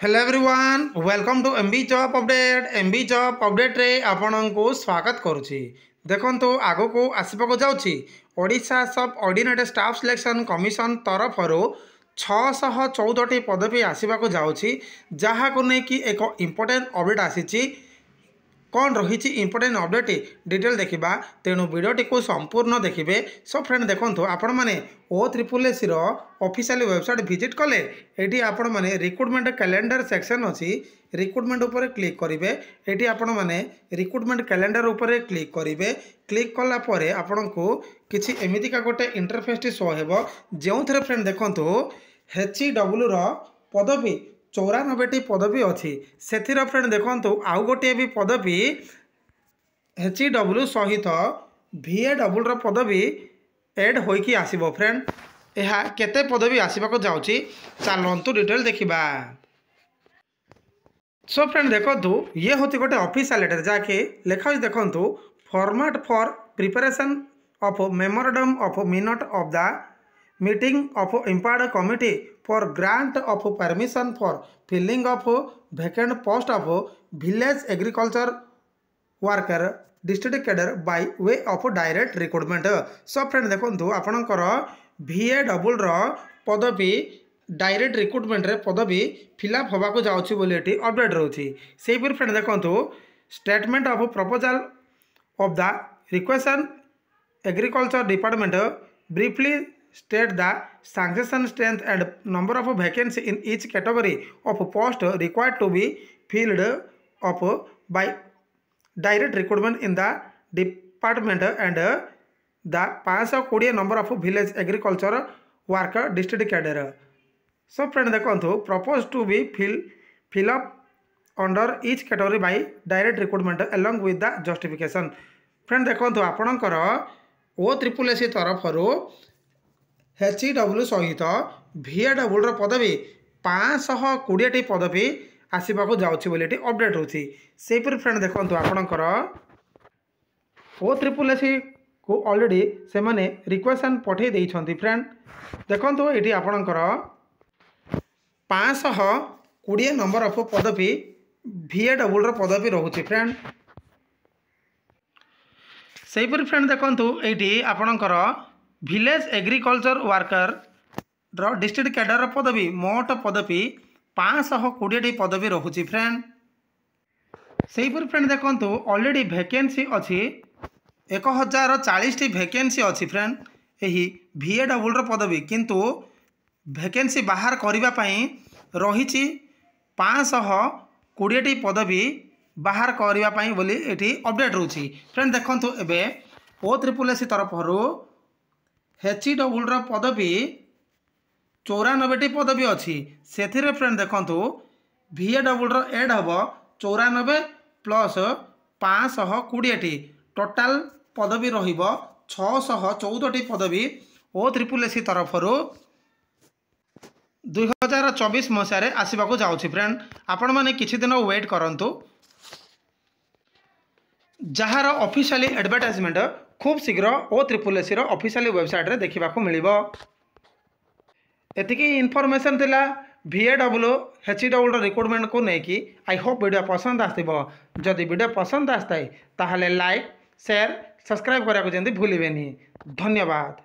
Hello everyone welcome to MB job update. MB job update रे आपन को स्वागत करुच्ची। देखो आगो को आसपाक जाऊँगी ओडिशा सब ऑर्डिनेट स्टाफ सिलेक्शन कमिशन तरफ 614टी पदवी आसपाक जाऊँगी जहाँ को लेकिन एक इम्पोर्टेंट अपडेट आसी कौन रही इंपोर्टेंट अपडेट डिटेल देखा तेणु वीडियोटी को संपूर्ण देखिए। सो फ्रेंड देखो आपण मैंने OSSC ऑफिशियल वेबसाइट विजिट कले ये आपण मैंने रिक्रुटमेंट कैलेंडर सेक्शन अच्छी रिक्रुटमेंट उपर क्लिक करेंगे। ये आपण मैंने रिक्रुटमेंट कैलेंडर उपर क्लिक करेंगे। क्लिक कलापर आपण को किसी एमतीका गोटे इंटरफेस शो हो जो थे फ्रेंड देखो HEW पदवी 94टी पदवी अच्छी से फ्रेंड देखो आउ गोटे भी पदवी HEW सहित VAW पदवी एड होइकी आसीबो। फ्रेंड यह केते पदवी आसपाक जाऊँगी चलतु डिटेल देखा। सो फ्रेंड देखो ये हूँ गोटे ऑफिशियल लेटर जहाँकि लिखा देखो format for preparation of memorandum of minute of the meeting of empowered committee for grant of permission for filling of vacant post of village agriculture worker district cadre by way of direct recruitment. So friend देखो आपणकर VAW पदवी direct recruitment रे पदवी fill up होगा जाऊँगी बोली update रोची से friend देखो statement of proposal of the requisition agriculture department briefly state the sanction strength and number of vacancy in each category of post required to be filled up by direct recruitment in the department and the 520 number of village agriculture worker district cadre. So friend देखो proposed to be fill up under each category by direct recruitment along with the justification. Friend देखो आपणकर OSSC तरफ HEW सहित VAW पदवी 520टी पदवी आसपाक जाऊँगी बोली अपडेट होची से फ्रेंड देखो आपणकर OSSC को ऑलरेडी से माने रिक्वेशन पठे देइछंती। फ्रेंड देखो ये आपणकर 520 नंबर ऑफ पदवी VAW पदवी रोचे। फ्रेंड से फ्रेंड देखो ये आपणकर village agriculture worker district cadre पदवी मोट पदवी 520टी पदवी रोचे। फ्रेंड से फ्रेंड देखो ऑलरेडी वैकेंसी अच्छी 1040टी वैकेंसी अच्छी। फ्रेंड यही VAW पदवी किंतु वैकेंसी बाहर करने रही 520टी पदवी बाहर करने बोली ये अपडेट रोची। फ्रेंड देखो एबे OSSC तरफ HEW पदवी 94टी पदवी अच्छी से फ्रेंड देखो VAW एड हम 94 प्लस 520टी टोटाल पदवी रही 614टी पदवी OSSC तरफ 2024 मसीह आसपाक जाऊँगी। फ्रेंड आपण मैंने किसी दिन वेट करंतु जार ऑफिशियली एडवर्टाइजमेंट खूब शीघ्र OSSC ऑफिशियल वेबसाइट रे देखा मिलिबो। एतिकी इनफॉरमेशन थिला VAW HEW रिक्रुटमेंट को लेकिन आई होप वीडियो पसंद आसथिबो। जदि वीडियो पसंद आसताए ताहले लाइक शेयर सब्सक्राइब करा को जंदी भूलिबेनी। धन्यवाद।